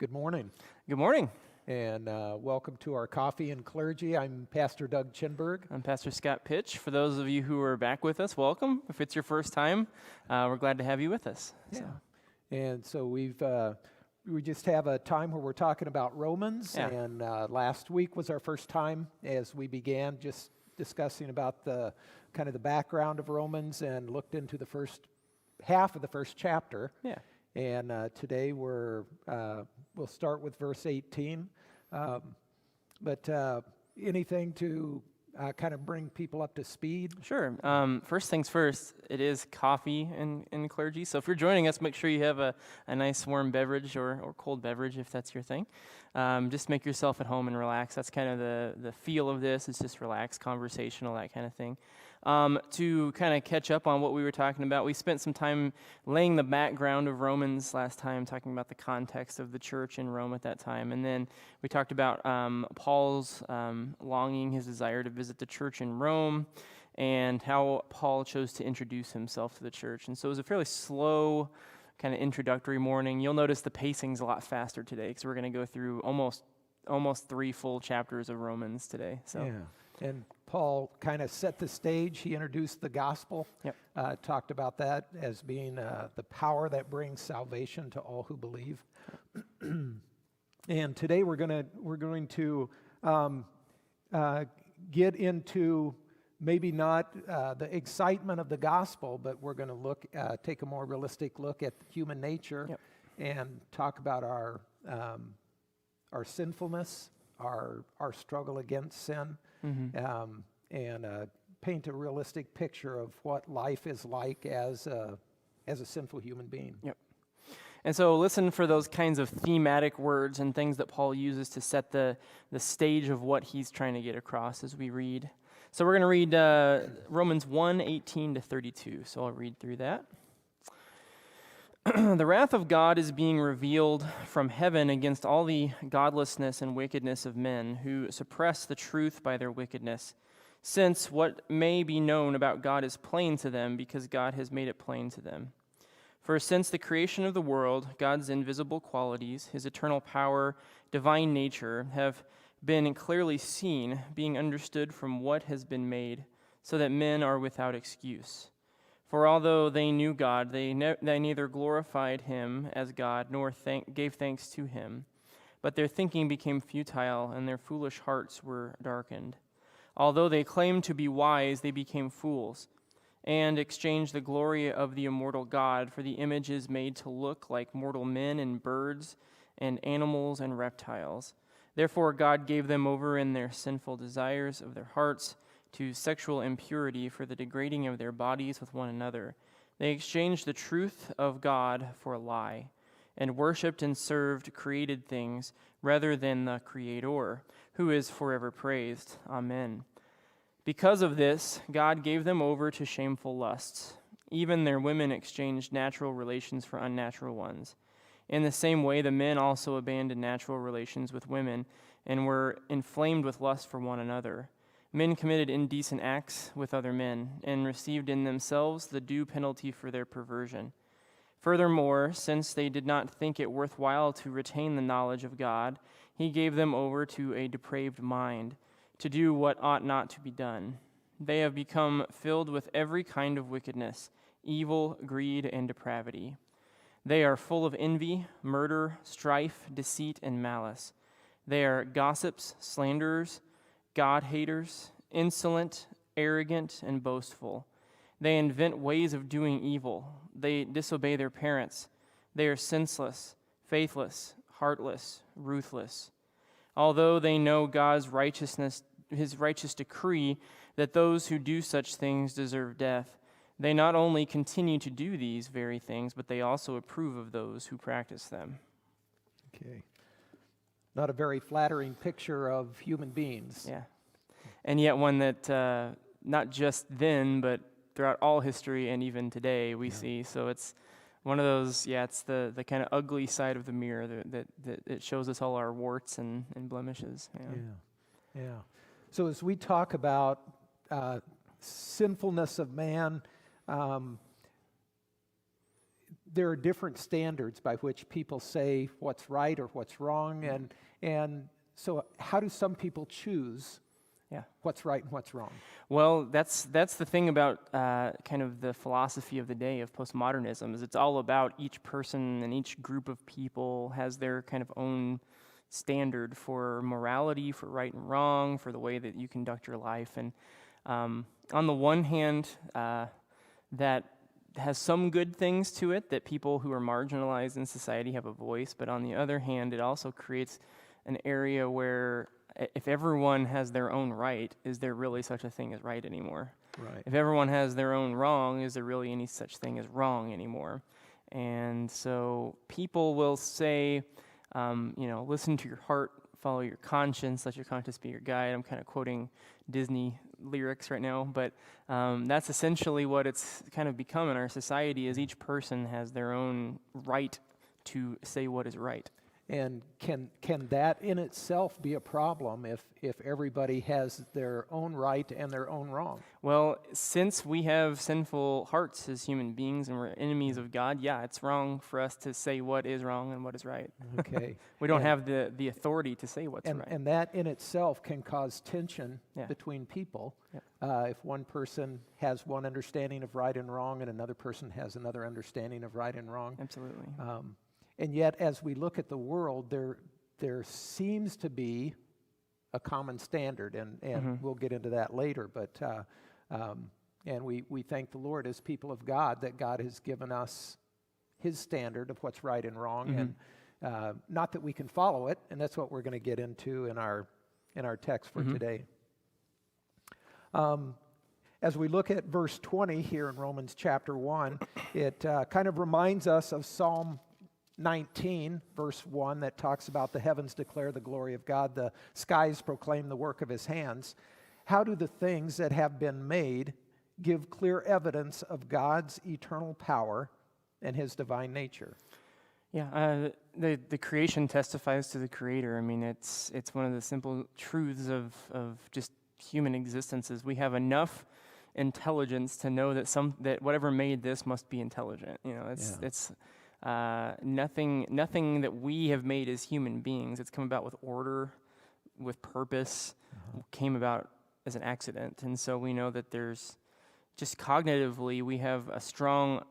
Good morning, Good morning. and welcome to our Coffee and Clergy. I'm Pastor Doug Chinberg. I'm Pastor Scott Pitch. For those of you who are back with us, welcome. If it's your first time, we're glad to have you with us. Yeah. And so we just have a time where we're talking about Romans, Yeah. and last week was our first time as we began just discussing about the kind of the background of Romans and looked into the first half of the first chapter. Yeah. And today we'll start with verse 18. But anything to kind of bring people up to speed? Sure. First things first, it is coffee in clergy. So if you're joining us, make sure you have a nice warm beverage or cold beverage if that's your thing. Just make yourself at home and relax. That's kind of the feel of this. It's just relaxed, conversational, that kind of thing. To kind of catch up on what we were talking about, we spent some time laying the background of Romans last time, talking about the context of the church in Rome at that time. And then we talked about Paul's longing, his desire to visit the church in Rome, and how Paul chose to introduce himself to the church. And so it was a fairly slow kind of introductory morning. You'll notice the pacing's a lot faster today because we're going to go through almost 3 full chapters of Romans today. So. Yeah. And Paul kind of set the stage. He introduced the gospel, talked about that as being the power that brings salvation to all who believe. And today we're going to get into maybe not the excitement of the gospel, but we're going to take a more realistic look at human nature and talk about our sinfulness, our struggle against sin. Mm-hmm. And paint a realistic picture of what life is like as a sinful human being. Yep. And so listen for those kinds of thematic words and things that Paul uses to set the stage of what he's trying to get across as we read. So we're going to read Romans 1:18-32. So I'll read through that. The wrath of God is being revealed from heaven against all the godlessness and wickedness of men who suppress the truth by their wickedness, since what may be known about God is plain to them because God has made it plain to them. For since the creation of the world, God's invisible qualities, his eternal power, divine nature, have been clearly seen, being understood from what has been made, so that men are without excuse. For although they knew God, they neither glorified him as God nor gave thanks to him. But their thinking became futile, and their foolish hearts were darkened. Although they claimed to be wise, they became fools, and exchanged the glory of the immortal God for the images made to look like mortal men and birds and animals and reptiles. Therefore God gave them over in their sinful desires of their hearts to sexual impurity for the degrading of their bodies with one another. They exchanged the truth of God for a lie, and worshipped and served created things rather than the Creator, who is forever praised. Amen. Because of this, God gave them over to shameful lusts. Even their women exchanged natural relations for unnatural ones. In the same way, the men also abandoned natural relations with women and were inflamed with lust for one another. Men committed indecent acts with other men and received in themselves the due penalty for their perversion. Furthermore, since they did not think it worthwhile to retain the knowledge of God, he gave them over to a depraved mind, to do what ought not to be done. They have become filled with every kind of wickedness, evil, greed, and depravity. They are full of envy, murder, strife, deceit, and malice. They are gossips, slanderers, God-haters, insolent, arrogant, and boastful. They invent ways of doing evil. They disobey their parents. They are senseless, faithless, heartless, ruthless. Although they know God's righteousness, his righteous decree that those who do such things deserve death, they not only continue to do these very things, but they also approve of those who practice them. Okay. Not a very flattering picture of human beings. Yeah. And yet one that not just then, but throughout all history and even today we see. So it's one of those, it's the kind of ugly side of the mirror that it shows us all our warts and blemishes. Yeah. So as we talk about sinfulness of man, there are different standards by which people say what's right or what's wrong, and so how do some people choose what's right and what's wrong? Well, that's the thing about kind of the philosophy of the day of postmodernism, is it's all about each person and each group of people has their kind of own standard for morality, for right and wrong, for the way that you conduct your life. And on the one hand, that has some good things to it, that people who are marginalized in society have a voice, but on the other hand, it also creates an area where if everyone has their own right, is there really such a thing as right anymore? Right. If everyone has their own wrong, is there really any such thing as wrong anymore? And so people will say, listen to your heart, follow your conscience, let your conscience be your guide. I'm kind of quoting Disney lyrics right now, but that's essentially what it's kind of become in our society, is each person has their own right to say what is right. And can that in itself be a problem if everybody has their own right and their own wrong? Well, since we have sinful hearts as human beings and we're enemies of God, yeah, it's wrong for us to say what is wrong and what is right. Okay. We don't have the authority to say what's right. And that in itself can cause tension Yeah. between people. Yeah. If one person has one understanding of right and wrong and another person has another understanding of right and wrong. Absolutely. And yet, as we look at the world, there seems to be a common standard, and we'll get into that later. But and we thank the Lord as people of God that God has given us His standard of what's right and wrong, and not that we can follow it, and that's what we're going to get into in our text for today. As we look at verse 20 here in Romans chapter 1, it kind of reminds us of Psalm 19, verse 1, that talks about the heavens declare the glory of God, the skies proclaim the work of His hands. How do the things that have been made give clear evidence of God's eternal power and His divine nature? Yeah, the creation testifies to the Creator. I mean, it's one of the simple truths of just human existence is we have enough intelligence to know that whatever made this must be intelligent. It's nothing that we have made as human beings. It's come about with order, with purpose, came about as an accident. And so we know that there's, just cognitively, we have a strong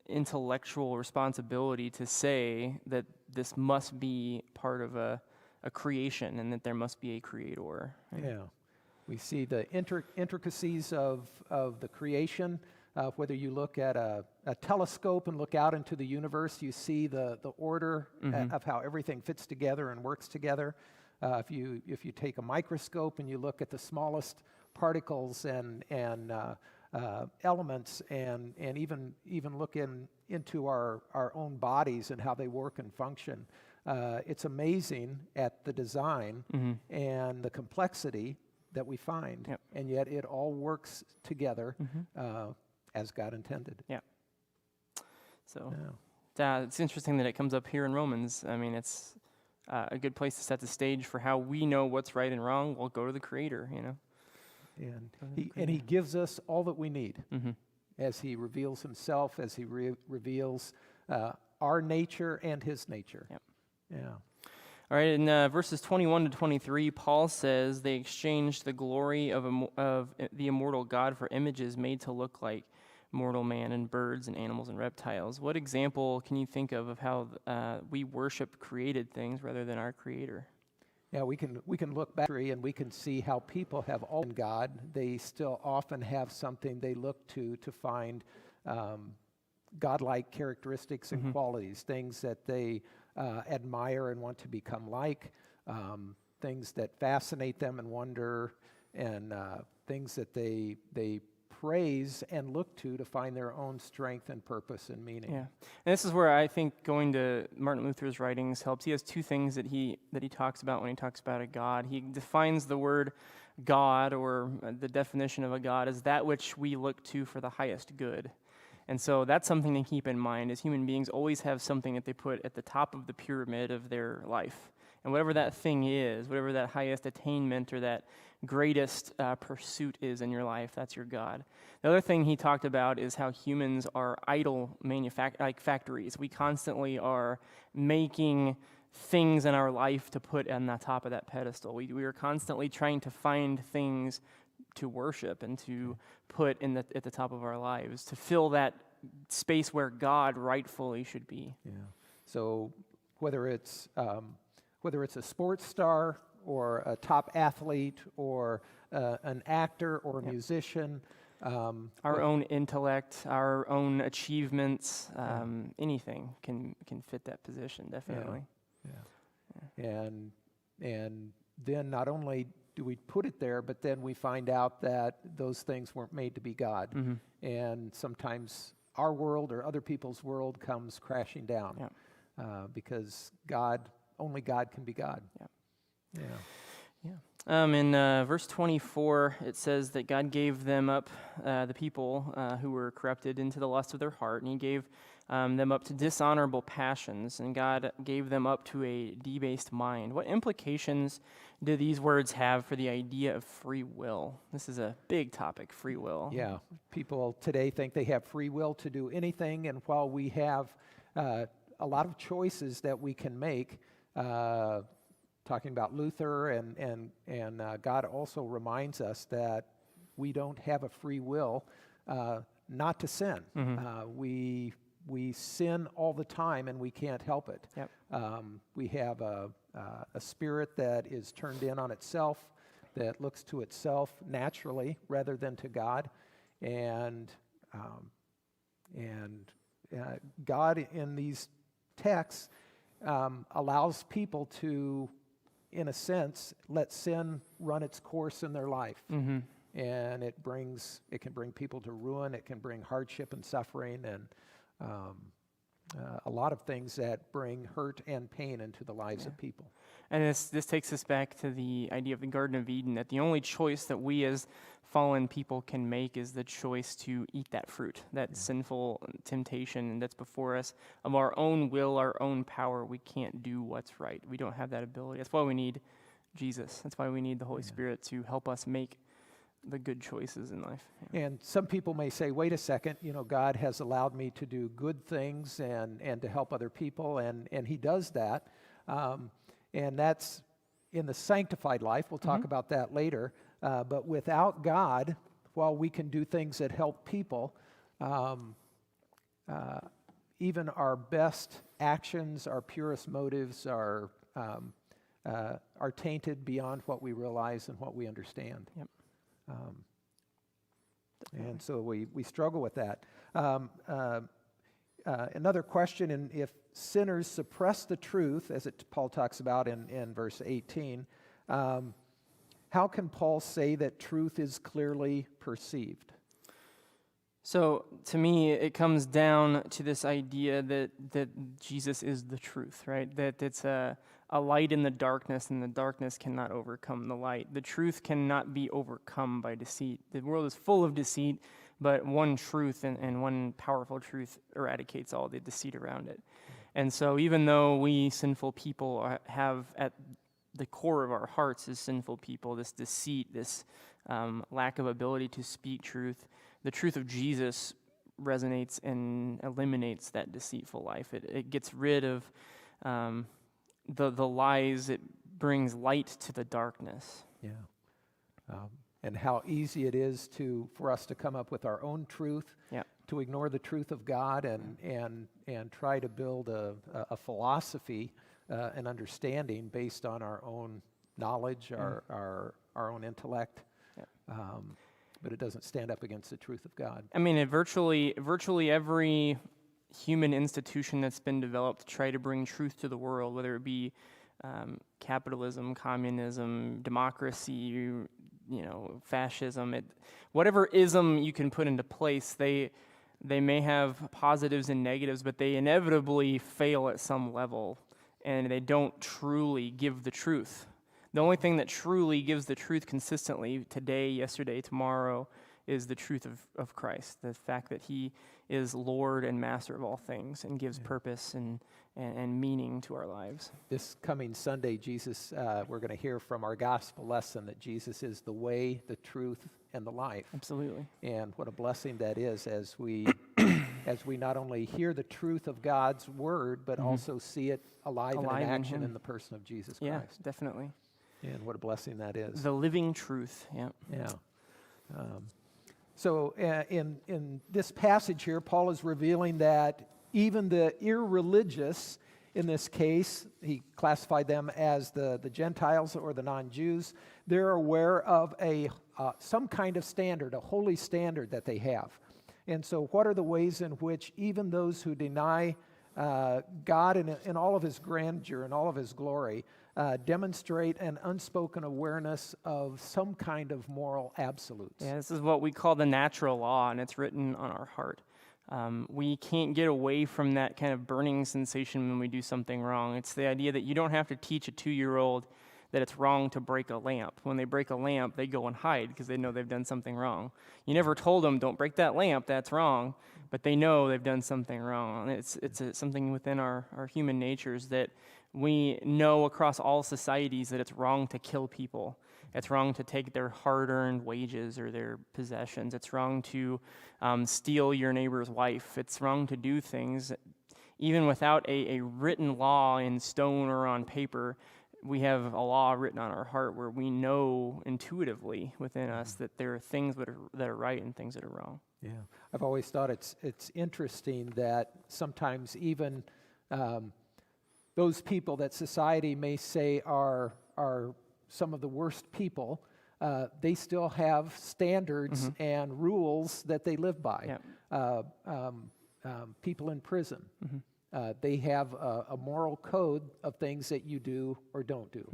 intellectual responsibility to say that this must be part of a creation and that there must be a creator. Yeah. We see the intricacies of the creation. Whether you look at a telescope and look out into the universe, you see the order of how everything fits together and works together. If you take a microscope and you look at the smallest particles and elements, and even look into our own bodies and how they work and function, it's amazing at the design and the complexity that we find, and yet it all works together as God intended. Yeah. So it's interesting that it comes up here in Romans. I mean, it's a good place to set the stage for how we know what's right and wrong. We'll go to the Creator, And he gives us all that we need as He reveals Himself, as He reveals our nature and His nature. Yep. Yeah. All right, in verses 21 to 23, Paul says they exchanged the glory of the immortal God for images made to look like mortal man and birds and animals and reptiles. What example can you think of how we worship created things rather than our Creator? Yeah, we can look back and we can see how people have all in God. They still often have something they look to find godlike characteristics and qualities, things that they admire and want to become like, things that fascinate them and wonder, and things that they praise and look to find their own strength and purpose and meaning. Yeah, and this is where I think going to Martin Luther's writings helps. He has two things that he talks about when he talks about a God. He defines the word God, or the definition of a God, as that which we look to for the highest good. And so that's something to keep in mind, as human beings always have something that they put at the top of the pyramid of their life. And whatever that thing is, whatever that highest attainment or that greatest pursuit is in your life, that's your God. The other thing he talked about is how humans are idol factories. We constantly are making things in our life to put on the top of that pedestal. We are constantly trying to find things to worship and to put at the top of our lives, to fill that space where God rightfully should be. Yeah. So whether it's a sports star or a top athlete or an actor or a musician, our own intellect, our own achievements, anything can fit that position, definitely. Yeah. And then not only do we put it there, but then we find out that those things weren't made to be God. Mm-hmm. And sometimes our world or other people's world comes crashing down because only God can be God. Yeah. In verse 24, it says that God gave them up, the people who were corrupted, into the lust of their heart, and he gave them up to dishonorable passions, and God gave them up to a debased mind. What implications do these words have for the idea of free will? This is a big topic, free will. Yeah, people today think they have free will to do anything, and while we have a lot of choices that we can make, talking about Luther, and God also reminds us that we don't have a free will not to sin. Mm-hmm. We sin all the time, and we can't help it. Yep. We have a spirit that is turned in on itself, that looks to itself naturally rather than to God, and God in these texts allows people to, in a sense, let sin run its course in their life. Mm-hmm. And it can bring people to ruin. It can bring hardship and suffering, and a lot of things that bring hurt and pain into the lives of people. And this takes us back to the idea of the Garden of Eden, that the only choice that we as fallen people can make is the choice to eat that fruit, that sinful temptation that's before us. Of our own will, our own power, we can't do what's right. We don't have that ability. That's why we need Jesus. That's why we need the Holy Spirit to help us make the good choices in life. Yeah. And some people may say, wait a second, God has allowed me to do good things and to help other people, and he does that. And that's in the sanctified life. We'll talk about that later. But without God, while we can do things that help people, even our best actions, our purest motives are tainted beyond what we realize and what we understand. Yep. And so we struggle with that. Another question, and if sinners suppress the truth, as Paul talks about in verse 18, how can Paul say that truth is clearly perceived? So to me, it comes down to this idea that Jesus is the truth, right? That it's a light in the darkness, and the darkness cannot overcome the light. The truth cannot be overcome by deceit. The world is full of deceit, but one truth and one powerful truth eradicates all the deceit around it. And so even though we sinful people have at the core of our hearts as sinful people this deceit, this lack of ability to speak truth, the truth of Jesus resonates and eliminates that deceitful life. It gets rid of the lies. It brings light to the darkness. Yeah. And how easy it is for us to come up with our own truth, to ignore the truth of God, and try to build a philosophy, an understanding based on our own knowledge, our own intellect. But it doesn't stand up against the truth of God. I mean, virtually every human institution that's been developed to try to bring truth to the world, whether it be capitalism, communism, democracy, fascism, whatever ism you can put into place, they may have positives and negatives, but they inevitably fail at some level, and they don't truly give the truth. The only thing that truly gives the truth consistently, today, yesterday, tomorrow, is the truth of Christ, the fact that he is Lord and master of all things and gives purpose and meaning to our lives. This coming Sunday, Jesus, we're going to hear from our gospel lesson that Jesus is the way, the truth, and the life. Absolutely. And what a blessing that is as we not only hear the truth of God's word, but also see it alive and in action in the person of Jesus Christ. Yeah, definitely. And what a blessing that is. The living truth, yeah. Yeah. So in this passage here, Paul is revealing that even the irreligious, in this case, he classified them as the Gentiles or the non-Jews, they're aware of some kind of standard, a holy standard that they have. And so what are the ways in which even those who deny God in all of his grandeur and all of his glory demonstrate an unspoken awareness of some kind of moral absolutes? Yeah, this is what we call the natural law, and it's written on our heart. We can't get away from that kind of burning sensation when we do something wrong. It's the idea that you don't have to teach a 2-year-old that it's wrong to break a lamp. When they break a lamp, they go and hide because they know they've done something wrong. You never told them, don't break that lamp, that's wrong, but they know they've done something wrong. It's something within our human natures that we know across all societies that it's wrong to kill people. It's wrong to take their hard-earned wages or their possessions. It's wrong to steal your neighbor's wife. It's wrong to do things. Even without a written law in stone or on paper, we have a law written on our heart where we know intuitively within us that there are things that are right and things that are wrong. Yeah, I've always thought it's interesting that sometimes even those people that society may say are some of the worst people, they still have standards and rules that they live by. Yeah. People in prison, they have a moral code of things that you do or don't do.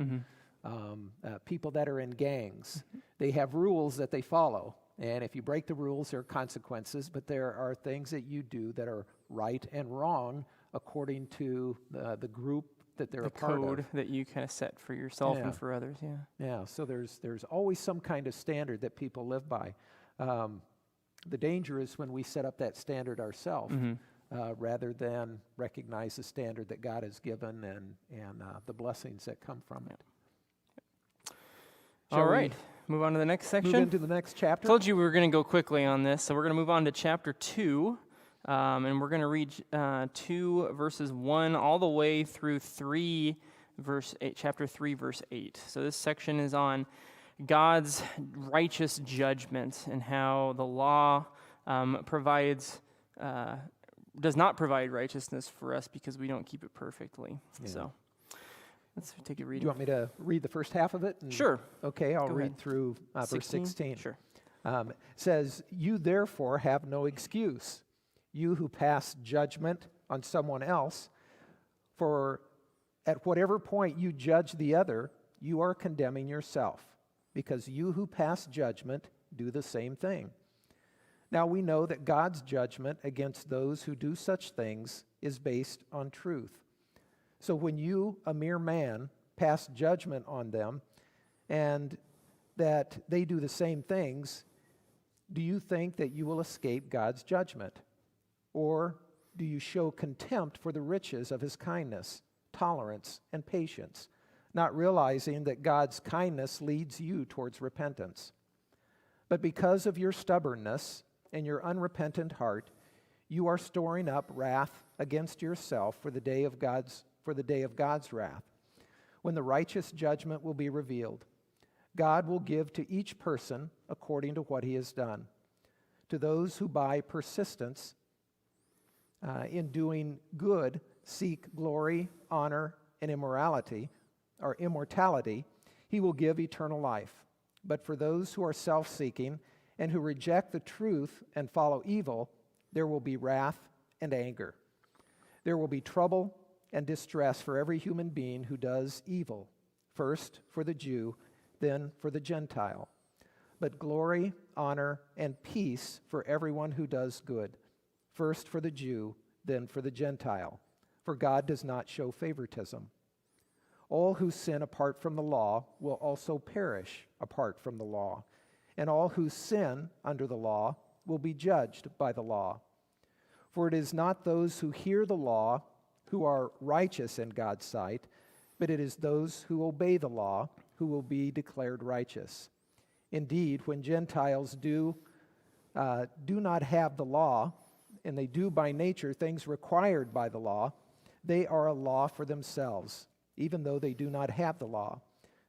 People that are in gangs, they have rules that they follow. And if you break the rules, there are consequences, but there are things that you do that are right and wrong according to the group that they're a part of. The code that you kind of set for yourself and for others, yeah. Yeah, so there's always some kind of standard that people live by. The danger is when we set up that standard ourselves rather than recognize the standard that God has given and the blessings that come from it. All right, move on to the next section. Move into the next chapter. I told you we were going to go quickly on this, so we're going to move on to chapter 2. And we're going to read 2 verses 1 all the way through chapter 3, verse 8. So this section is on God's righteous judgment and how the law does not provide righteousness for us because we don't keep it perfectly. Yeah. So let's take a read. Do you want me to read the first half of it? Sure. Okay, I'll read through verse 16. Sure. It says, "You therefore have no excuse, you who pass judgment on someone else, for at whatever point you judge the other, you are condemning yourself, because you who pass judgment do the same thing. Now we know that God's judgment against those who do such things is based on truth. So when you, a mere man, pass judgment on them, and that they do the same things, do you think that you will escape God's judgment? Or do you show contempt for the riches of his kindness, tolerance, and patience, not realizing that God's kindness leads you towards repentance? But because of your stubbornness and your unrepentant heart, you are storing up wrath against yourself for the day of God's wrath, when the righteous judgment will be revealed. God will give to each person according to what he has done. To those who by persistence in doing good seek glory, honor, and immortality, he will give eternal life. But for those who are self-seeking and who reject the truth and follow evil, there will be wrath and anger. There will be trouble and distress for every human being who does evil, first for the Jew, then for the Gentile. But glory, honor, and peace for everyone who does good, first for the Jew, then for the Gentile. For God does not show favoritism. All who sin apart from the law will also perish apart from the law. and all who sin under the law will be judged by the law. For it is not those who hear the law who are righteous in God's sight, but it is those who obey the law who will be declared righteous. Indeed, when Gentiles do not have the law, and they do by nature things required by the law, they are a law for themselves, even though they do not have the law,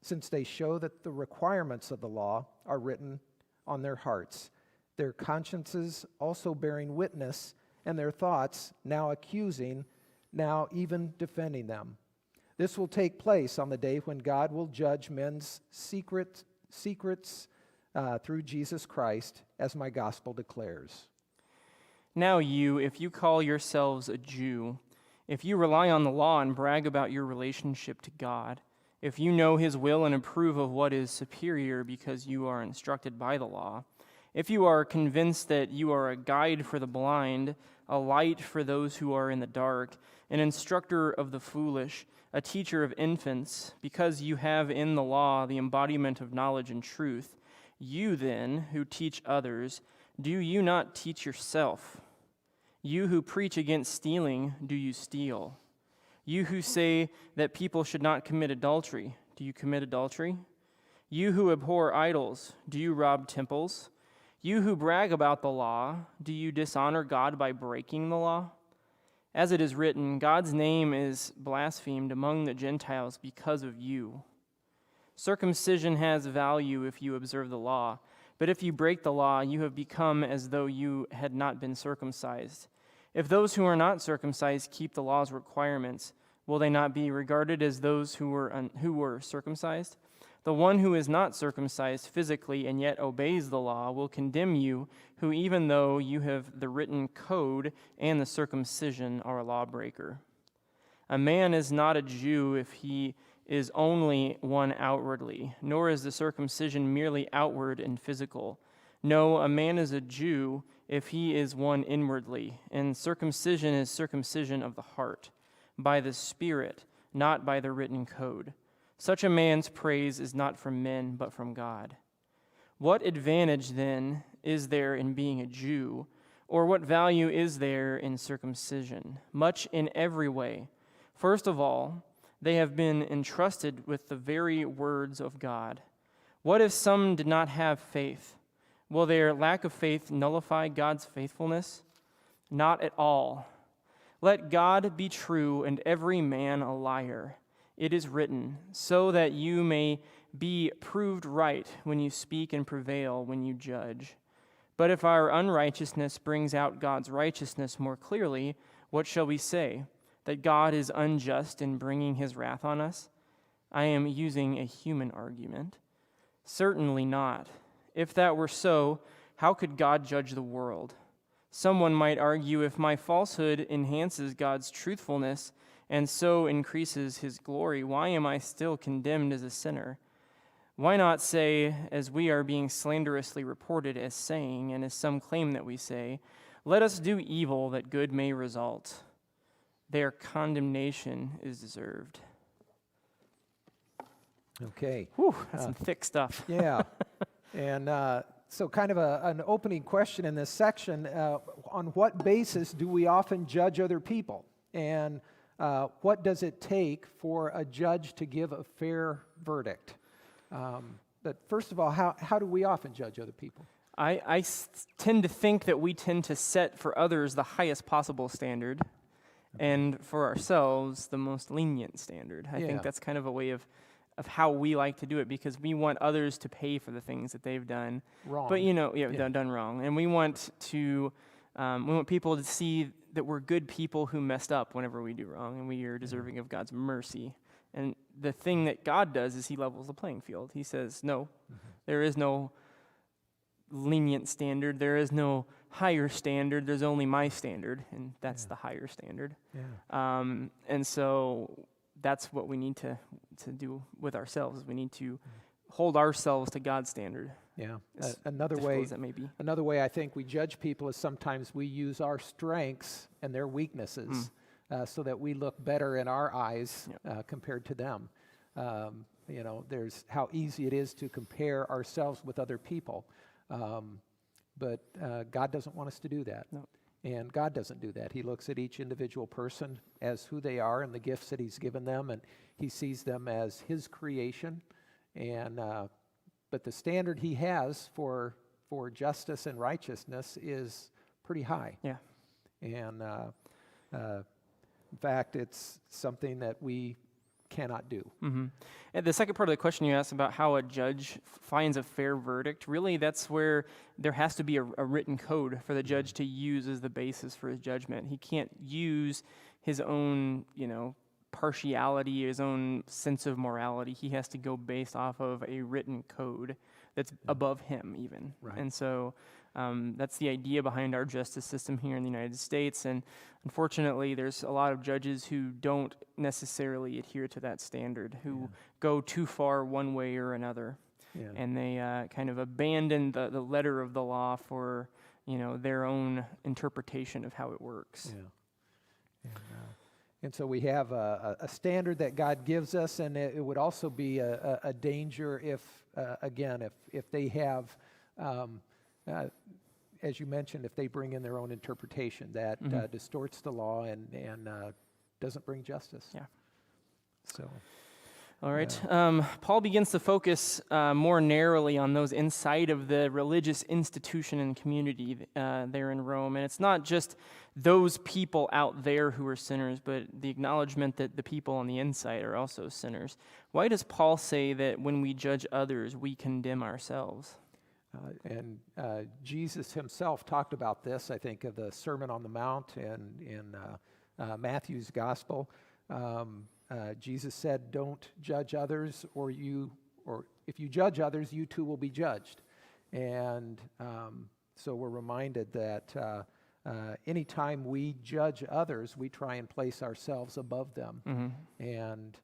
since they show that the requirements of the law are written on their hearts, their consciences also bearing witness, and their thoughts now accusing, now even defending them. This will take place on the day when God will judge men's secrets through Jesus Christ, as my gospel declares. Now you, if you call yourselves a Jew, if you rely on the law and brag about your relationship to God, if you know his will and approve of what is superior because you are instructed by the law, if you are convinced that you are a guide for the blind, a light for those who are in the dark, an instructor of the foolish, a teacher of infants, because you have in the law the embodiment of knowledge and truth, you then, who teach others, do you not teach yourself? You who preach against stealing, do you steal? You who say that people should not commit adultery, do you commit adultery? You who abhor idols, do you rob temples? You who brag about the law, do you dishonor God by breaking the law? As it is written, God's name is blasphemed among the Gentiles because of you. Circumcision has value if you observe the law, but if you break the law, you have become as though you had not been circumcised. If those who are not circumcised keep the law's requirements, will they not be regarded as those who were circumcised? The one who is not circumcised physically and yet obeys the law will condemn you, who even though you have the written code and the circumcision are a lawbreaker. A man is not a Jew if he is only one outwardly, nor is the circumcision merely outward and physical. No, a man is a Jew if he is one inwardly, and circumcision is circumcision of the heart, by the Spirit, not by the written code. Such a man's praise is not from men, but from God. What advantage, then, is there in being a Jew, or what value is there in circumcision? Much in every way. First of all, they have been entrusted with the very words of God. What if some did not have faith? Will their lack of faith nullify God's faithfulness? Not at all. Let God be true and every man a liar. It is written, so that you may be proved right when you speak and prevail when you judge. But if our unrighteousness brings out God's righteousness more clearly, what shall we say? That God is unjust in bringing his wrath on us? I am using a human argument. Certainly not. If that were so, how could God judge the world? Someone might argue, if my falsehood enhances God's truthfulness and so increases his glory, why am I still condemned as a sinner? Why not say, as we are being slanderously reported as saying, and as some claim that we say, let us do evil that good may result? Their condemnation is deserved. Okay. Whew, that's some thick stuff. Yeah. And so kind of an opening question in this section, on what basis do we often judge other people? And what does it take for a judge to give a fair verdict? But first of all, how do we often judge other people? I tend to think that we tend to set for others the highest possible standard, and for ourselves, the most lenient standard. I think that's kind of a way of how we like to do it, because we want others to pay for the things that they've done. Wrong. But, done wrong. And we want people to see that we're good people who messed up whenever we do wrong, and we are deserving of God's mercy. And the thing that God does is he levels the playing field. He says, no, there is no lenient standard. There is no higher standard. There's only my standard, and that's the higher standard. Yeah. And so that's what we need to do with ourselves. We need to hold ourselves to God's standard. Yeah. Another way as that may be. Another way I think we judge people is sometimes we use our strengths and their weaknesses so that we look better in our eyes compared to them. There's how easy it is to compare ourselves with other people. But God doesn't want us to do that. No. And God doesn't do that. He looks at each individual person as who they are and the gifts that He's given them, and He sees them as His creation. And but the standard He has for justice and righteousness is pretty high. Yeah. And in fact, it's something that we cannot do. Mm-hmm. And the second part of the question you asked about how a judge finds a fair verdict, really that's where there has to be a written code for the judge to use as the basis for his judgment. He can't use his own, partiality, his own sense of morality. He has to go based off of a written code that's above him even. Right. And so that's the idea behind our justice system here in the United States. And unfortunately, there's a lot of judges who don't necessarily adhere to that standard, who go too far one way or another. Yeah. And they kind of abandon the letter of the law for, their own interpretation of how it works. Yeah. And so we have a standard that God gives us, and it would also be a danger if they have, as you mentioned, if they bring in their own interpretation that distorts the law and doesn't bring justice. Yeah. So. All right. Paul begins to focus more narrowly on those inside of the religious institution and community there in Rome. And it's not just those people out there who are sinners, but the acknowledgement that the people on the inside are also sinners. Why does Paul say that when we judge others, we condemn ourselves? And Jesus himself talked about this, I think, of the Sermon on the Mount and in Matthew's Gospel. Jesus said, "Don't judge others, or if you judge others, you too will be judged." And so we're reminded that anytime we judge others, we try and place ourselves above them and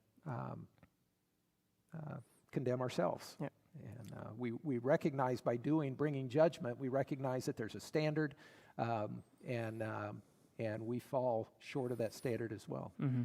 condemn ourselves. Yeah. And we recognize by bringing judgment, we recognize that there's a standard, and we fall short of that standard as well. Mm-hmm.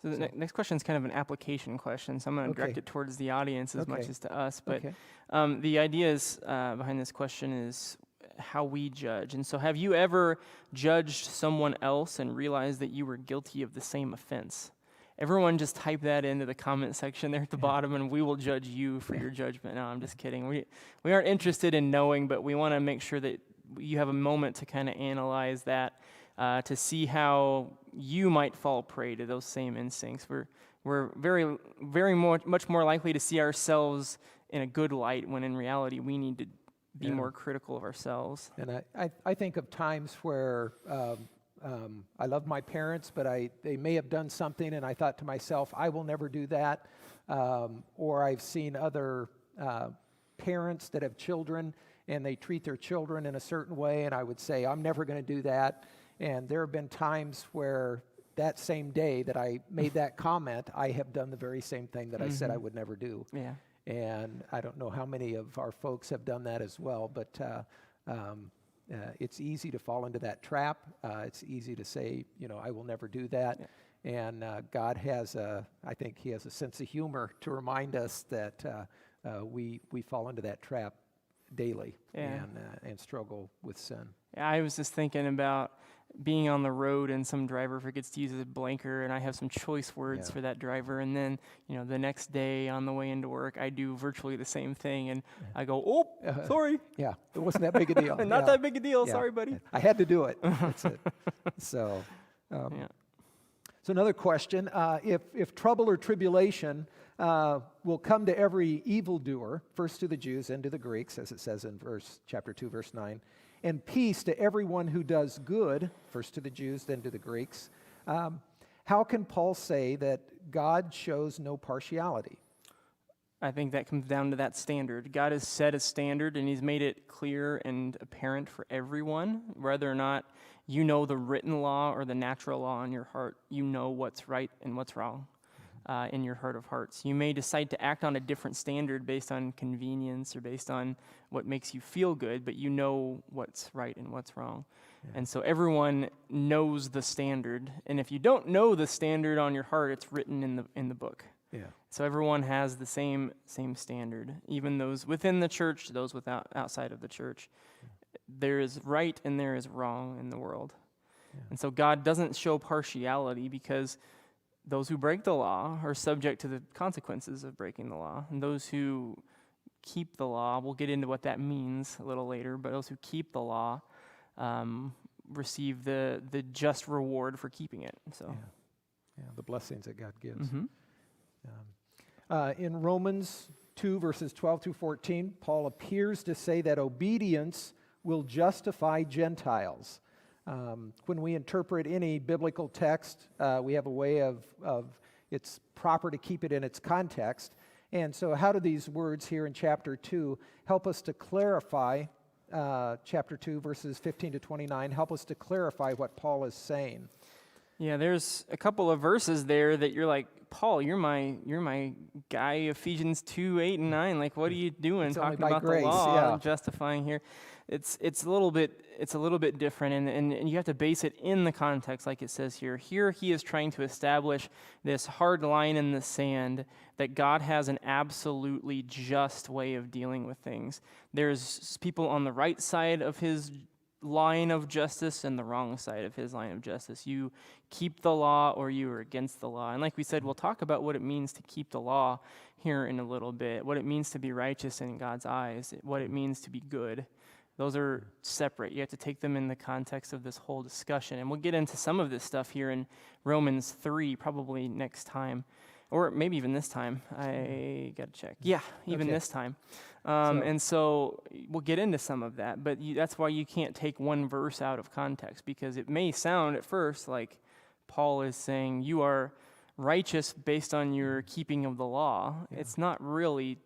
So the next question is kind of an application question, so I'm going to direct it towards the audience as much as to us. But the idea is behind this question is how we judge. And so have you ever judged someone else and realized that you were guilty of the same offense? Everyone just type that into the comment section there at the bottom, and we will judge you for your judgment. No, I'm just kidding. We aren't interested in knowing, but we want to make sure that you have a moment to kind of analyze that, to see how you might fall prey to those same instincts. We're very, very much more likely to see ourselves in a good light when in reality we need to be more critical of ourselves. And I think of times where I love my parents, but they may have done something and I thought to myself, I will never do that. Or I've seen other parents that have children and they treat their children in a certain way, and I would say, I'm never going to do that. And there have been times where that same day that I made that comment, I have done the very same thing that I said I would never do. Yeah. And I don't know how many of our folks have done that as well, but it's easy to fall into that trap. It's easy to say, I will never do that. Yeah. And God I think He has a sense of humor to remind us that we fall into that trap daily and struggle with sin. Yeah, I was just thinking about being on the road and some driver forgets to use a blanker, and I have some choice words for that driver, and then the next day on the way into work I do virtually the same thing, and I go, sorry. Yeah, it wasn't that big a deal. Not that big a deal. Yeah. Sorry, buddy. I had to do it. That's it. So another question: if trouble or tribulation will come to every evildoer, first to the Jews, then to the Greeks, as it says in chapter 2, verse 9. And peace to everyone who does good, first to the Jews, then to the Greeks. How can Paul say that God shows no partiality? I think that comes down to that standard. God has set a standard, and He's made it clear and apparent for everyone, whether or not you know the written law or the natural law in your heart. You know what's right and what's wrong in your heart of hearts. You may decide to act on a different standard based on convenience or based on what makes you feel good, but you know what's right and what's wrong. And so everyone knows the standard. And if you don't know the standard on your heart, it's written in the book. Yeah. So everyone has the same standard, even those within the church, those outside of the church. There is right and there is wrong in the world. Yeah. And so God doesn't show partiality, because those who break the law are subject to the consequences of breaking the law. And those who keep the law, we'll get into what that means a little later, but those who keep the law receive the just reward for keeping it. So, yeah, the blessings that God gives. In Romans 2, verses 12 through 14, Paul appears to say that obedience will justify Gentiles. When we interpret any biblical text, we have a way of it's proper to keep it in its context. And so how do these words here in chapter 2 help us to clarify, chapter 2, verses 15 to 29, help us to clarify what Paul is saying? Yeah, there's a couple of verses there that you're like, Paul, you're my guy, Ephesians 2, 8, and 9. Like, what are you doing talking about grace, the law yeah. and justifying here? It's a little bit different, and you have to base it in the context, like it says here. Here he is trying to establish this hard line in the sand that God has an absolutely just way of dealing with things. There's people on the right side of his line of justice and the wrong side of his line of justice. You keep the law or you are against the law. And like we said, we'll talk about what it means to keep the law here in a little bit, what it means to be righteous in God's eyes, what it means to be good. Those are separate. You have to take them in the context of this whole discussion. And we'll get into some of this stuff here in Romans 3 probably next time. Or maybe even this time. I got to check. Yeah, even this time. And so we'll get into some of that. But that's why you can't take one verse out of context, because it may sound at first like Paul is saying you are righteous based on your keeping of the law. Yeah. It's not really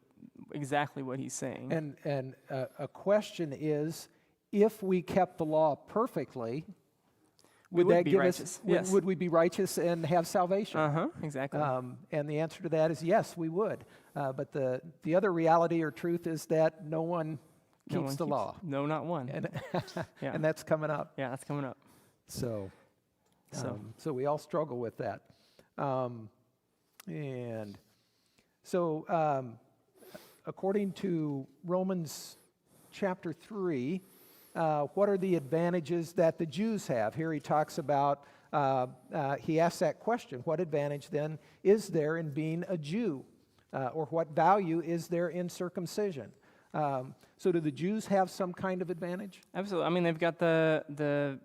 exactly what he's saying. And a question is, if we kept the law perfectly, would that give us? Yes. Would we be righteous and have salvation? Exactly. And the answer to that is yes, we would. But the other reality or truth is that no one keeps the law. No, not one. And, yeah. And that's coming up. Yeah, that's coming up. So we all struggle with that. And so according to Romans chapter 3, what are the advantages that the Jews have? Here he talks about, he asks that question, what advantage then is there in being a Jew? Or what value is there in circumcision? So do the Jews have some kind of advantage? Absolutely. I mean, they've got the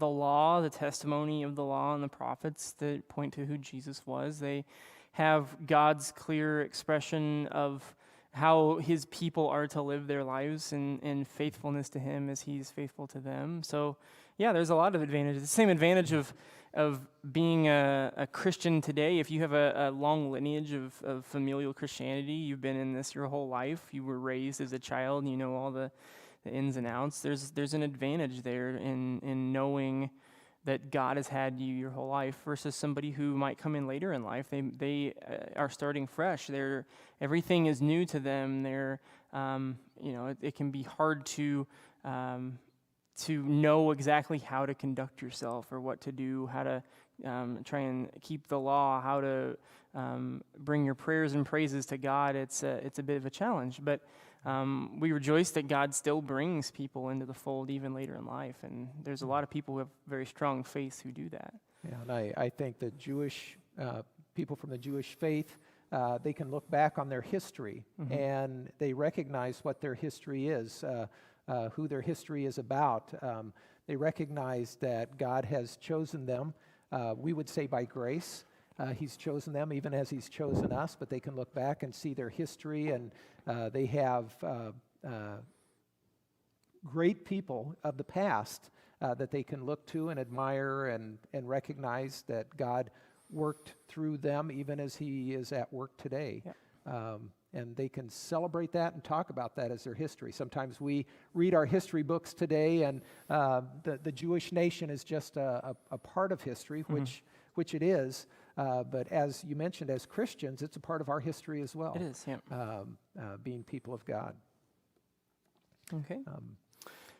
law, the testimony of the law and the prophets that point to who Jesus was. They have God's clear expression of how his people are to live their lives in faithfulness to him as he's faithful to them. So, yeah, there's a lot of advantages. The same advantage of being a Christian today. If you have a long lineage of familial Christianity, you've been in this your whole life, you were raised as a child, and you know all the ins and outs, there's an advantage there in knowing that God has had you your whole life versus somebody who might come in later in life. They are starting fresh. Everything is new to them. It can be hard to know exactly how to conduct yourself or what to do, how to try and keep the law, how to bring your prayers and praises to God. It's a bit of a challenge, but we rejoice that God still brings people into the fold even later in life, and there's a lot of people who have very strong faith who do that. Yeah, and I think the Jewish people from the Jewish faith, they can look back on their history, and they recognize what their history is, who their history is about. They recognize that God has chosen them, we would say by grace. He's chosen them even as he's chosen us, but they can look back and see their history, and they have great people of the past that they can look to and admire and recognize that God worked through them even as he is at work today. Yeah. And they can celebrate that and talk about that as their history. Sometimes we read our history books today, and the Jewish nation is just a part of history, which it is. But as you mentioned, as Christians, it's a part of our history as well. It is, yeah. Being people of God. Okay.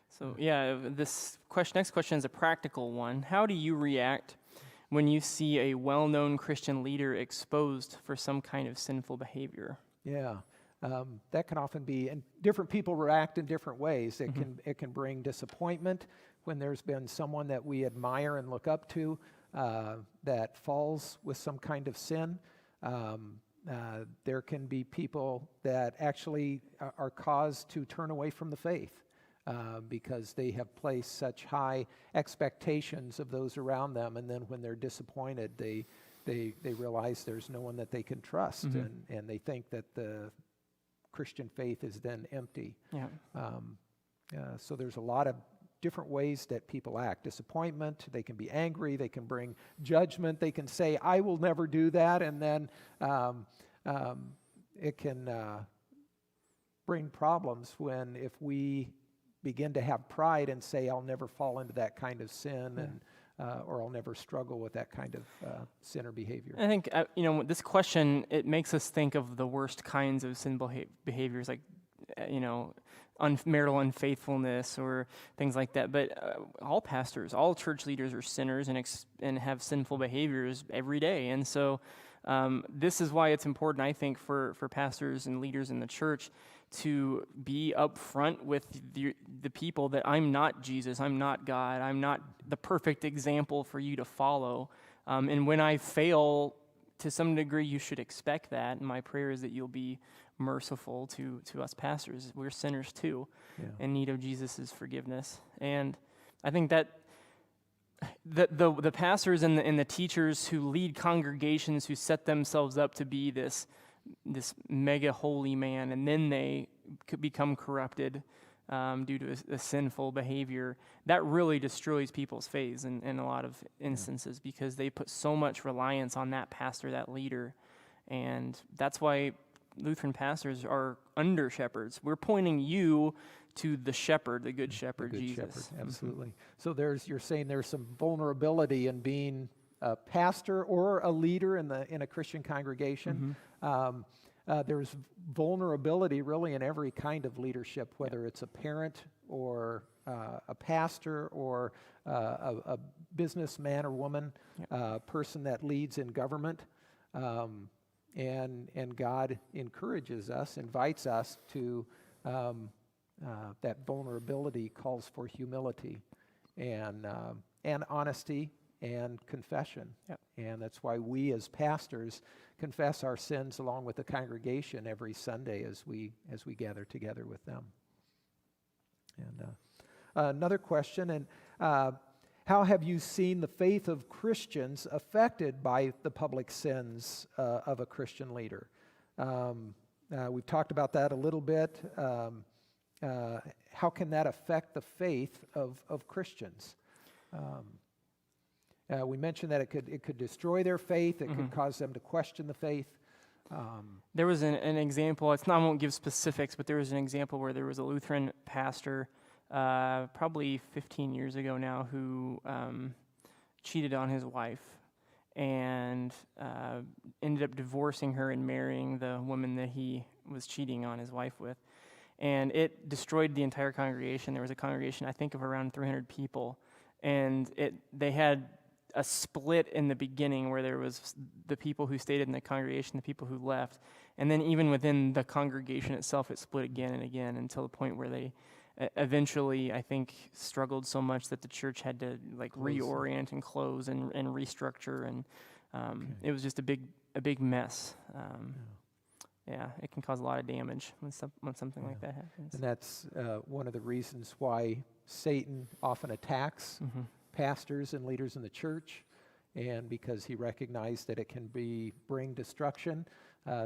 So this next question is a practical one. How do you react when you see a well-known Christian leader exposed for some kind of sinful behavior? Yeah, that can often be, and different people react in different ways. It can bring disappointment when there's been someone that we admire and look up to that falls with some kind of sin. There can be people that actually are caused to turn away from the faith because they have placed such high expectations of those around them, and then when they're disappointed, they realize there's no one that they can trust, and they think that the Christian faith is then empty. Yeah. So there's a lot of different ways that people act. Disappointment, they can be angry, they can bring judgment, they can say, I will never do that, and then it can bring problems if we begin to have pride and say, I'll never fall into that kind of sin, and or I'll never struggle with that kind of sin or behavior. I think, this question, it makes us think of the worst kinds of sinful behaviors, like, marital unfaithfulness or things like that. But all pastors, all church leaders are sinners and have sinful behaviors every day. And so this is why it's important, I think, for pastors and leaders in the church to be upfront with the people that I'm not Jesus, I'm not God, I'm not the perfect example for you to follow. And when I fail, to some degree, you should expect that. And my prayer is that you'll be merciful to us pastors. We're sinners too, in need of Jesus' forgiveness. And I think that the pastors and the teachers who lead congregations, who set themselves up to be this mega holy man, and then they could become corrupted due to a sinful behavior, that really destroys people's faith in a lot of instances, because they put so much reliance on that pastor, that leader. And that's why Lutheran pastors are under shepherds. We're pointing you to the shepherd, the good shepherd, the good Jesus. Shepherd, absolutely. So you're saying there's some vulnerability in being a pastor or a leader in a Christian congregation. There's vulnerability really in every kind of leadership, whether it's a parent or a pastor or a businessman or woman, person that leads in government. And God encourages us, invites us to, that vulnerability calls for humility and honesty and confession. And that's why we as pastors confess our sins along with the congregation every Sunday as we gather together with them. And another question, and how have you seen the faith of Christians affected by the public sins of a Christian leader? We've talked about that a little bit. How can that affect the faith of Christians? We mentioned that it could destroy their faith. It could cause them to question the faith. There was an example. I won't give specifics, but there was an example where there was a Lutheran pastor, probably 15 years ago now, who cheated on his wife and ended up divorcing her and marrying the woman that he was cheating on his wife with. And it destroyed the entire congregation. There was a congregation, I think, of around 300 people. And they had a split in the beginning where there was the people who stayed in the congregation, the people who left. And then even within the congregation itself, it split again and again until the point where they eventually, I think, struggled so much that the church had to reorient and close and restructure. And it was just a big mess. It can cause a lot of damage when something like that happens. And that's one of the reasons why Satan often attacks pastors and leaders in the church, and because he recognized that it can bring destruction.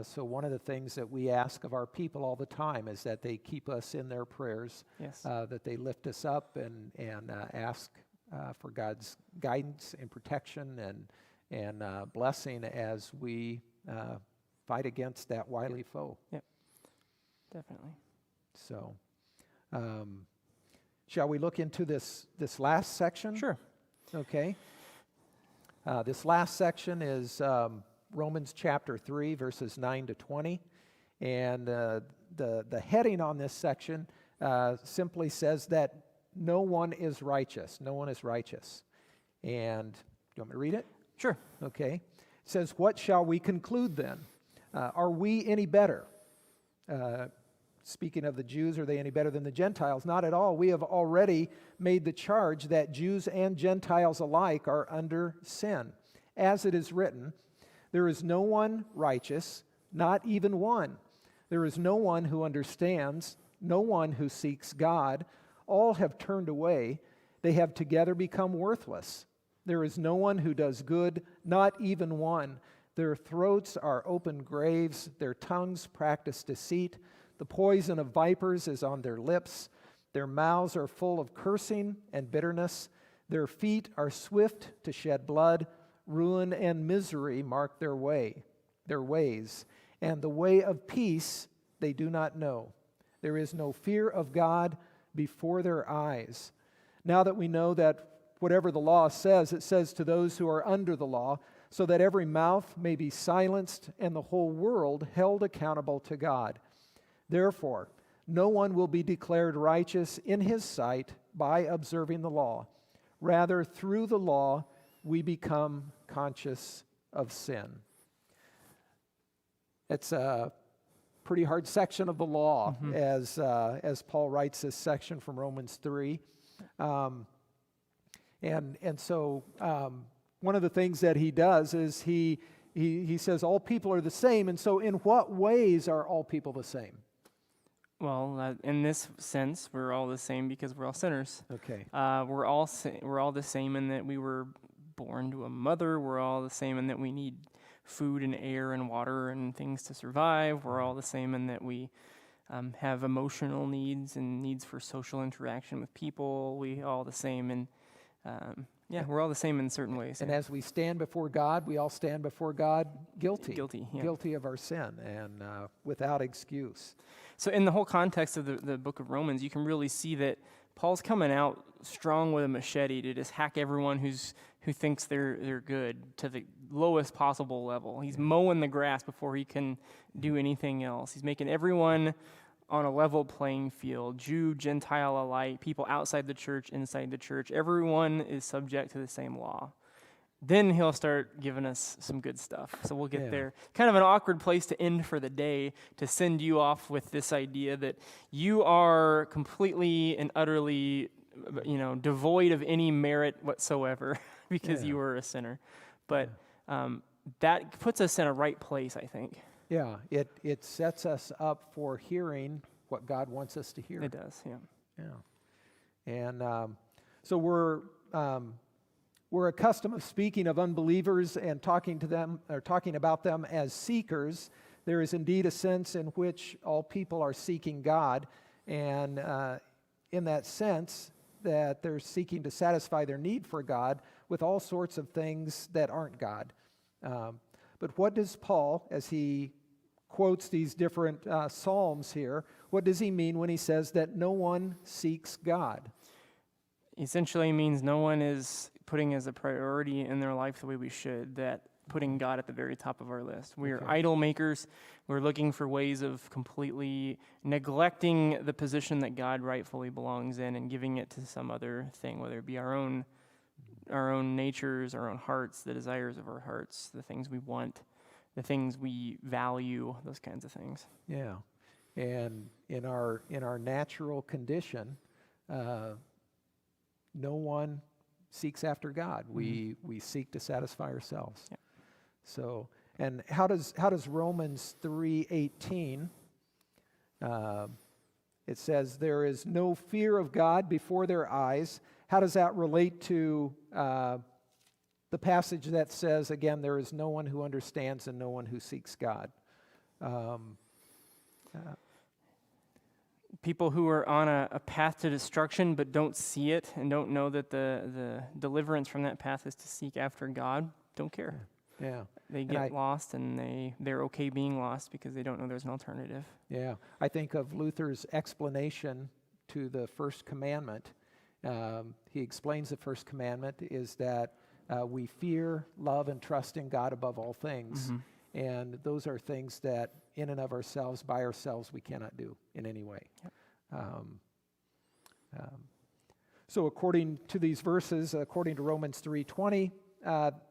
So one of the things that we ask of our people all the time is that they keep us in their prayers, that they lift us up and ask for God's guidance and protection and blessing as we fight against that wily foe. Yep, definitely. So, shall we look into this last section? Sure. Okay. This last section is Romans chapter 3, verses 9 to 20. And the heading on this section simply says that no one is righteous. No one is righteous. And you want me to read it? Sure. Okay. It says, what shall we conclude then? Are we any better? Speaking of the Jews, are they any better than the Gentiles? Not at all. We have already made the charge that Jews and Gentiles alike are under sin. As it is written, there is no one righteous, not even one. There is no one who understands, no one who seeks God. All have turned away. They have together become worthless. There is no one who does good, not even one. Their throats are open graves. Their tongues practice deceit. The poison of vipers is on their lips. Their mouths are full of cursing and bitterness. Their feet are swift to shed blood. Ruin and misery mark their ways. And the way of peace they do not know. There is no fear of God before their eyes. Now that we know that whatever the law says, it says to those who are under the law, so that every mouth may be silenced and the whole world held accountable to God. Therefore, no one will be declared righteous in his sight by observing the law. Rather, through the law, we become conscious of sin. It's a pretty hard section of the law as Paul writes this section from Romans 3. And so one of the things that he does is he says all people are the same. And so in what ways are all people the same? Well, in this sense, we're all the same because we're all sinners. Okay. We're all the same in that we were born to a mother. We're all the same in that we need food and air and water and things to survive. We're all the same in that we have emotional needs and needs for social interaction with people. We all the same, and we're all the same in certain ways. And as we stand before God, we all stand before God guilty. Yeah. Guilty of our sin and without excuse. So in the whole context of the book of Romans, you can really see that Paul's coming out strong with a machete to just hack everyone who thinks they're good to the lowest possible level. He's mowing the grass before he can do anything else. He's making everyone on a level playing field, Jew, Gentile alike, people outside the church, inside the church. Everyone is subject to the same law. Then he'll start giving us some good stuff. So we'll get there. Kind of an awkward place to end for the day, to send you off with this idea that you are completely and utterly, devoid of any merit whatsoever because you were a sinner. But that puts us in a right place, I think. Yeah, it sets us up for hearing what God wants us to hear. It does, yeah. And so we're accustomed of speaking of unbelievers and talking about them as seekers. There is indeed a sense in which all people are seeking God, and in that sense that they're seeking to satisfy their need for God with all sorts of things that aren't God. But what does Paul, as he quotes these different psalms here, what does he mean when he says that no one seeks God? Essentially means no one is putting as a priority in their life the way we should, that putting God at the very top of our list. We are idol makers. We're looking for ways of completely neglecting the position that God rightfully belongs in and giving it to some other thing, whether it be our own natures, our own hearts, the desires of our hearts, the things we want, the things we value, those kinds of things. Yeah, and in our natural condition, no one seeks after God. We seek to satisfy ourselves. Yeah. So, and how does Romans 3:18? It says there is no fear of God before their eyes. How does that relate to the passage that says, again, there is no one who understands and no one who seeks God? People who are on a path to destruction but don't see it and don't know that the deliverance from that path is to seek after God don't care. Yeah. They get lost, and they're okay being lost because they don't know there's an alternative. Yeah. I think of Luther's explanation to the first commandment. He explains the first commandment is that we fear, love, and trust in God above all things. And those are things that in and of ourselves, by ourselves, we cannot do in any way. Yep. So according to these verses, according to Romans 3:20,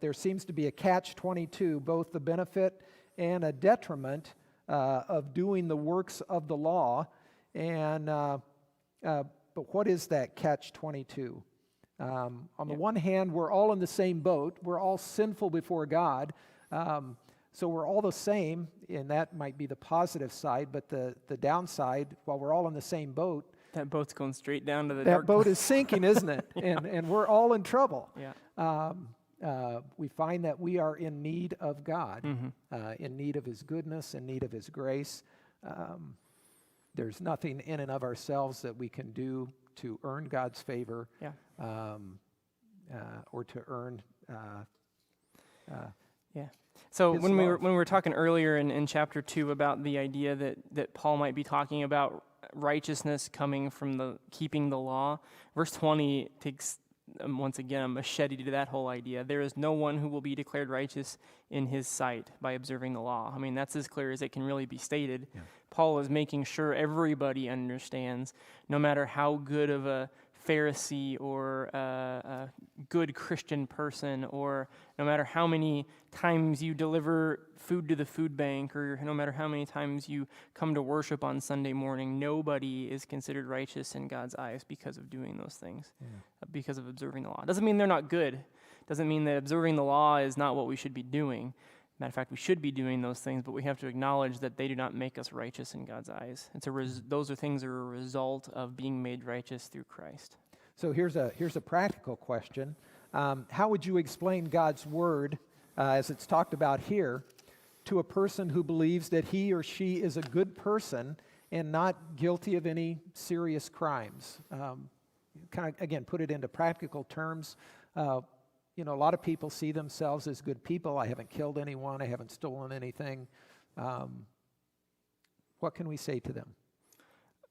there seems to be a catch-22, both the benefit and a detriment of doing the works of the law. And but what is that catch-22? On the one hand, we're all in the same boat. We're all sinful before God. So we're all the same, and that might be the positive side. But the downside, while we're all in the same boat, That boat's going straight down to the that dark boat is sinking, isn't it? And we're all in trouble. Yeah. We find that we are in need of God, Mm-hmm. in need of His goodness, in need of His grace. There's nothing in and of ourselves that we can do to earn God's favor, Yeah. or to earn. Yeah. So His when we love. were talking earlier in chapter 2 about the idea that Paul might be talking about righteousness coming from the keeping the law, verse 20 takes once again a machete to that whole idea. There is no one who will be declared righteous in his sight by observing the law. I mean, that's as clear as it can really be stated. Yeah. Paul is making sure everybody understands, no matter how good of a Pharisee or a good Christian person, or no matter how many times you deliver food to the food bank, or no matter how many times you come to worship on Sunday morning, nobody is considered righteous in God's eyes because of doing those things, because of observing the law. Doesn't mean they're not good. Doesn't mean that observing the law is not what we should be doing. Matter of fact, we should be doing those things, but we have to acknowledge that they do not make us righteous in God's eyes. Those are things that are a result of being made righteous through Christ. So here's a practical question. How would you explain God's word, as it's talked about here, to a person who believes that he or she is a good person and not guilty of any serious crimes? Kind of, again, put it into practical terms. A lot of people see themselves as good people. I haven't killed anyone. I haven't stolen anything. What can we say to them?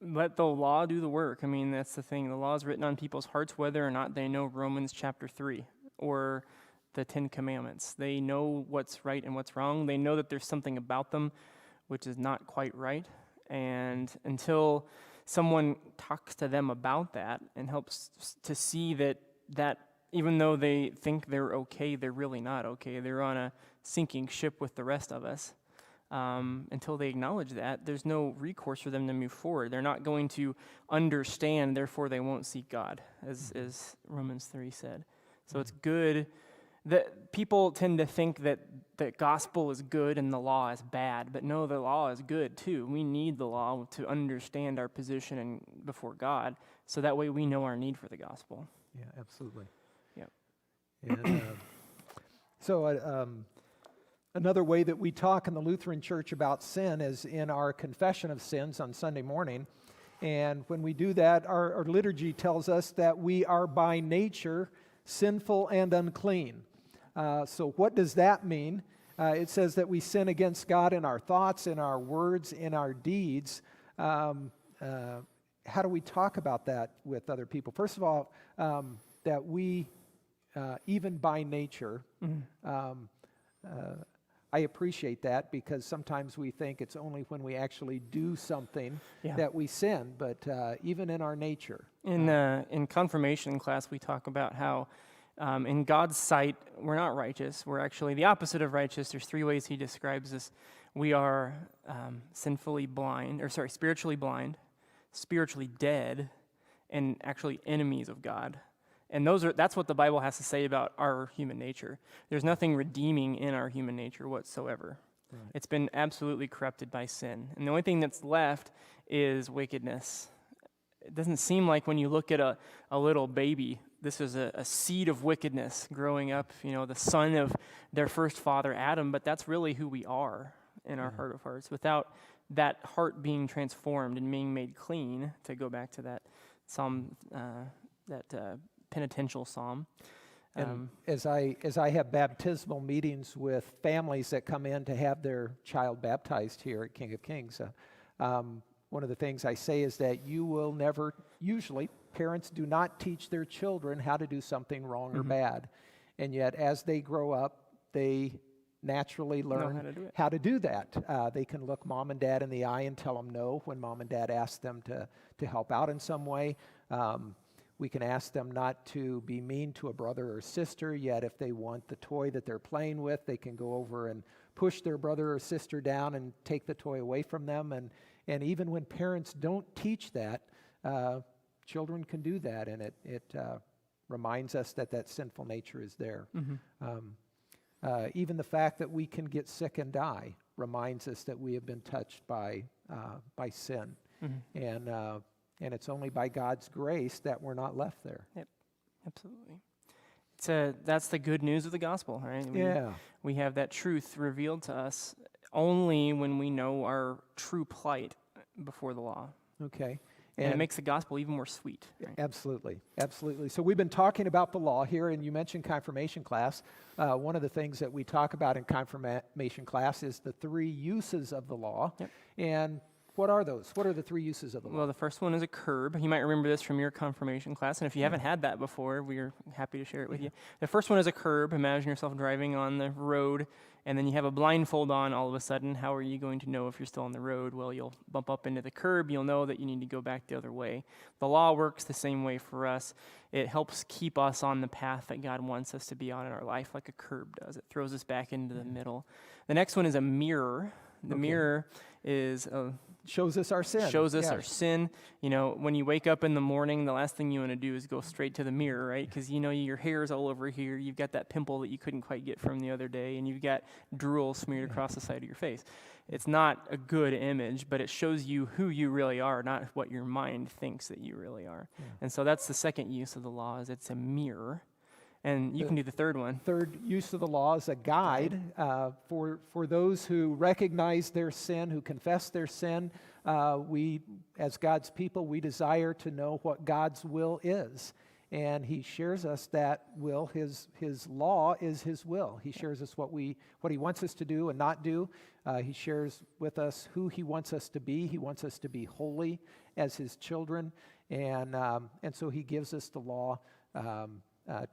Let the law do the work. I mean, that's the thing. The law is written on people's hearts whether or not they know Romans chapter 3 or the 10 Commandments. They know what's right and what's wrong. They know that there's something about them which is not quite right. And until someone talks to them about that and helps to see that even though they think they're okay, they're really not okay. They're on a sinking ship with the rest of us. Until they acknowledge that, there's no recourse for them to move forward. They're not going to understand, therefore they won't seek God, as Romans 3 said. So it's good that people tend to think that the gospel is good and the law is bad, but no, the law is good too. We need the law to understand our position before God, so that way we know our need for the gospel. Yeah, absolutely. Yep. And another way that we talk in the Lutheran Church about sin is in our confession of sins on Sunday morning. And when we do that, our liturgy tells us that we are by nature sinful and unclean. So what does that mean? It says that we sin against God in our thoughts, in our words, in our deeds. How do we talk about that with other people? First of all, that we, even by nature, I appreciate that, because sometimes we think it's only when we actually do something that we sin, but even in our nature. In confirmation class, we talk about how in God's sight, we're not righteous. We're actually the opposite of righteous. There's 3 ways he describes us. We are spiritually blind, spiritually dead, and actually enemies of God. And that's what the Bible has to say about our human nature. There's nothing redeeming in our human nature whatsoever. Right. It's been absolutely corrupted by sin. And the only thing that's left is wickedness. It doesn't seem like when you look at a little baby, this is a seed of wickedness growing up, the son of their first father, Adam, but that's really who we are in our heart of hearts. Without that heart being transformed and being made clean, to go back to that psalm, penitential psalm. And as I have baptismal meetings with families that come in to have their child baptized here at King of Kings, one of the things I say is that you will never, usually, parents do not teach their children how to do something wrong or bad. And yet, as they grow up, they naturally learn how to do that. They can look mom and dad in the eye and tell them no when mom and dad ask them to help out in some way. We can ask them not to be mean to a brother or sister, yet if they want the toy that they're playing with, they can go over and push their brother or sister down and take the toy away from them. And even when parents don't teach that, children can do that, and it reminds us that that sinful nature is there. Even the fact that we can get sick and die reminds us that we have been touched by sin. And it's only by God's grace that we're not left there. Yep, absolutely. That's the good news of the gospel, right? We have that truth revealed to us only when we know our true plight before the law. Okay. And it makes the gospel even more sweet. Right? Absolutely, absolutely. So we've been talking about the law here, and you mentioned confirmation class. One of the things that we talk about in confirmation class is the 3 uses of the law. Yep. And what are those? What are the 3 uses of the law? Well, the first one is a curb. You might remember this from your confirmation class, and if you haven't had that before, we're happy to share it with you. The first one is a curb. Imagine yourself driving on the road, and then you have a blindfold on all of a sudden. How are you going to know if you're still on the road? Well, you'll bump up into the curb. You'll know that you need to go back the other way. The law works the same way for us. It helps keep us on the path that God wants us to be on in our life, like a curb does. It throws us back into the middle. The next one is a mirror. The mirror is shows us our sin. Shows us our sin. You know, when you wake up in the morning, the last thing you want to do is go straight to the mirror, right? Because you know your hair's all over here. You've got that pimple that you couldn't quite get from the other day, and you've got drool smeared across the side of your face. It's not a good image, but it shows you who you really are, not what your mind thinks that you really are. And so that's the second use of the law, is it's a mirror. And you can do the third one. Third use of the law is a guide for those who recognize their sin, who confess their sin. We, as God's people, we desire to know what God's will is. And He shares us that will. His law is His will. He shares us what He wants us to do and not do. He shares with us who He wants us to be. He wants us to be holy as His children. And so He gives us the law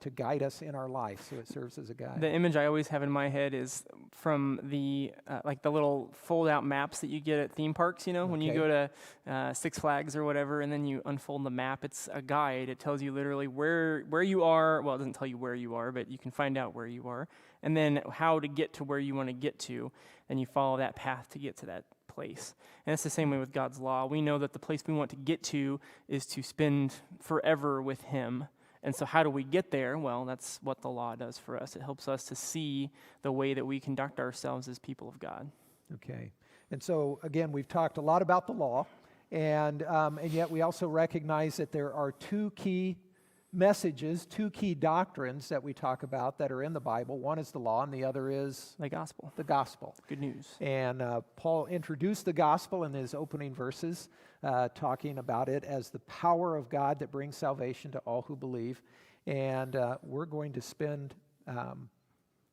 to guide us in our life, so it serves as a guide. The image I always have in my head is from the like the little fold-out maps that you get at theme parks. You know, when you go to Six Flags or whatever, and then you unfold the map. It's a guide. It tells you literally where you are. Well, it doesn't tell you where you are, but you can find out where you are, and then how to get to where you want to get to, and you follow that path to get to that place. And it's the same way with God's law. We know that the place we want to get to is to spend forever with Him. And so how do we get there? Well, that's what the law does for us. It helps us to see the way that we conduct ourselves as people of God. Okay. And so, again, we've talked a lot about the law, and yet we also recognize that there are 2 key messages, 2 key doctrines that we talk about that are in the Bible. One is the law, and the other is the gospel. The gospel. Good news. And Paul introduced the gospel in his opening verses, talking about it as the power of God that brings salvation to all who believe. And we're going to spend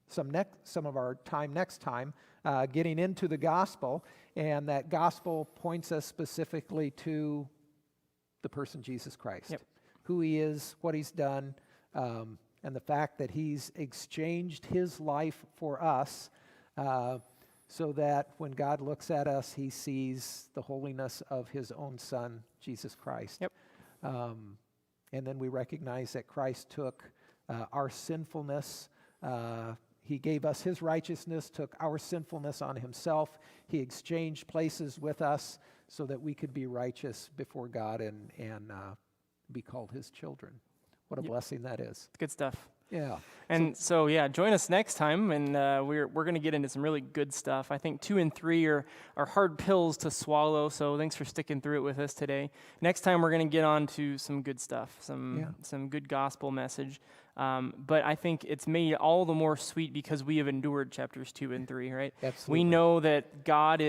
some of our time next time getting into the gospel, and that gospel points us specifically to the person Jesus Christ. Yep. Who He is, what He's done, and the fact that He's exchanged His life for us, so that when God looks at us, He sees the holiness of His own Son, Jesus Christ. Yep. And then we recognize that Christ took our sinfulness. He gave us His righteousness, took our sinfulness on Himself. He exchanged places with us so that we could be righteous before God and be called His children. What a blessing that is. Good stuff. Yeah. And so join us next time, and we're going to get into some really good stuff. I think 2 and 3 are hard pills to swallow, so thanks for sticking through it with us today. Next time we're going to get on to some good stuff, some good gospel message. But I think it's made all the more sweet because we have endured chapters 2 and 3, right? Absolutely. We know that God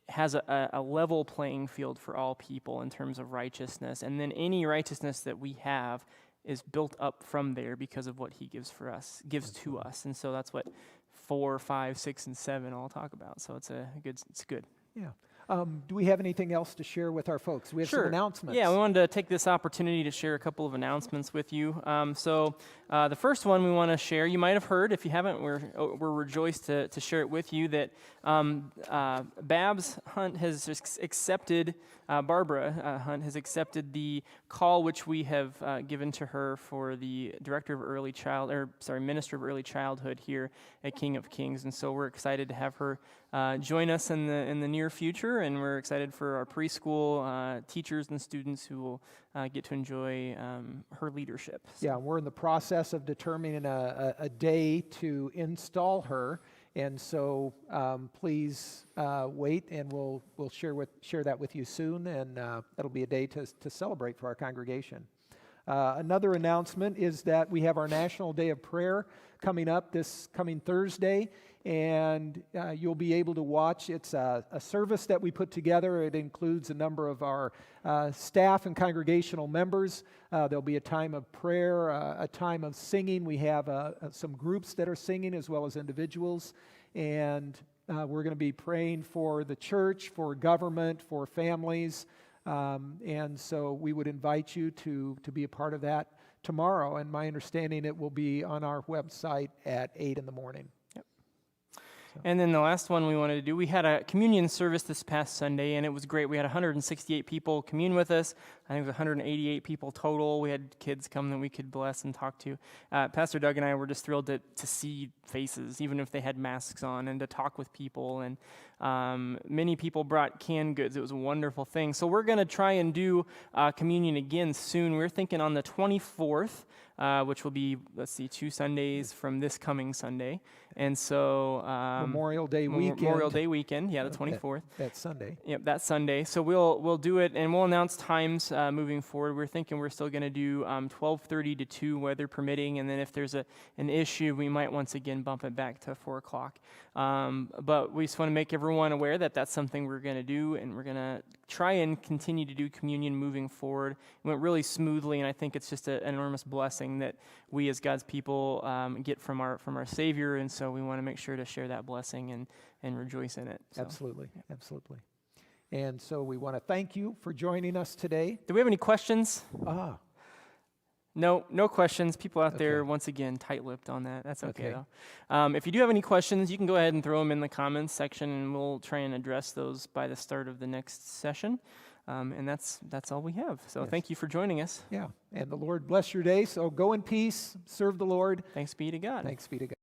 has a level playing field for all people in terms of righteousness, and then any righteousness that we have is built up from there because of what He gives to us. And so that's what 4, 5, 6, and 7 all talk about. So it's good. Yeah. Do we have anything else to share with our folks? We have some Sure. announcements. Yeah, we wanted to take this opportunity to share a couple of announcements with you. The first one we want to share, you might have heard. If you haven't, we're rejoiced to share it with you that Babs Hunt has accepted, Barbara Hunt has accepted the call which we have given to her for the Minister of Early Childhood here at King of Kings. And so we're excited to have her join us in the near future, and we're excited for our preschool teachers and students who will get to enjoy her leadership. So. Yeah, we're in the process of determining a day to install her, and so please wait, and we'll share that with you soon, and that'll be a day to celebrate for our congregation. Another announcement is that we have our National Day of Prayer coming up this coming Thursday, and you'll be able to watch. It's a service that we put together. It includes a number of our staff and congregational members. There'll be a time of prayer, a time of singing. We have some groups that are singing as well as individuals, and we're going to be praying for the church, for government, for families, and so we would invite you to be a part of that tomorrow, and my understanding it will be on our website at 8 in the morning. And then the last one we wanted to do, we had a communion service this past Sunday, and it was great. We had 168 people commune with us. I think it was 188 people total. We had kids come that we could bless and talk to. Pastor Doug and I were just thrilled to see faces, even if they had masks on, and to talk with people. And many people brought canned goods. It was a wonderful thing. So we're going to try and do communion again soon. We're thinking on the 24th, which will be, 2 Sundays from this coming Sunday. And so Memorial Day weekend. Yeah, the 24th. That Sunday. Yep, that Sunday. So we'll do it, and we'll announce times moving forward. We're thinking we're still going to do 12:30 to 2, weather permitting, and then if there's an issue, we might once again bump it back to 4 o'clock. But we just want to make everyone aware that that's something we're going to do, and we're going to try and continue to do communion moving forward. It went really smoothly, and I think it's just an enormous blessing that we as God's people get from our Savior, and so we want to make sure to share that blessing and rejoice in it. So. Absolutely. And so we want to thank you for joining us today. Do we have any questions? No questions. People out there, Okay. once again, tight-lipped on that. That's okay, Okay. though. If you do have any questions, you can go ahead and throw them in the comments section, and we'll try and address those by the start of the next session. And that's all we have. So Yes. Thank you for joining us. Yeah, and the Lord bless your day. So go in peace, serve the Lord. Thanks be to God. Thanks be to God.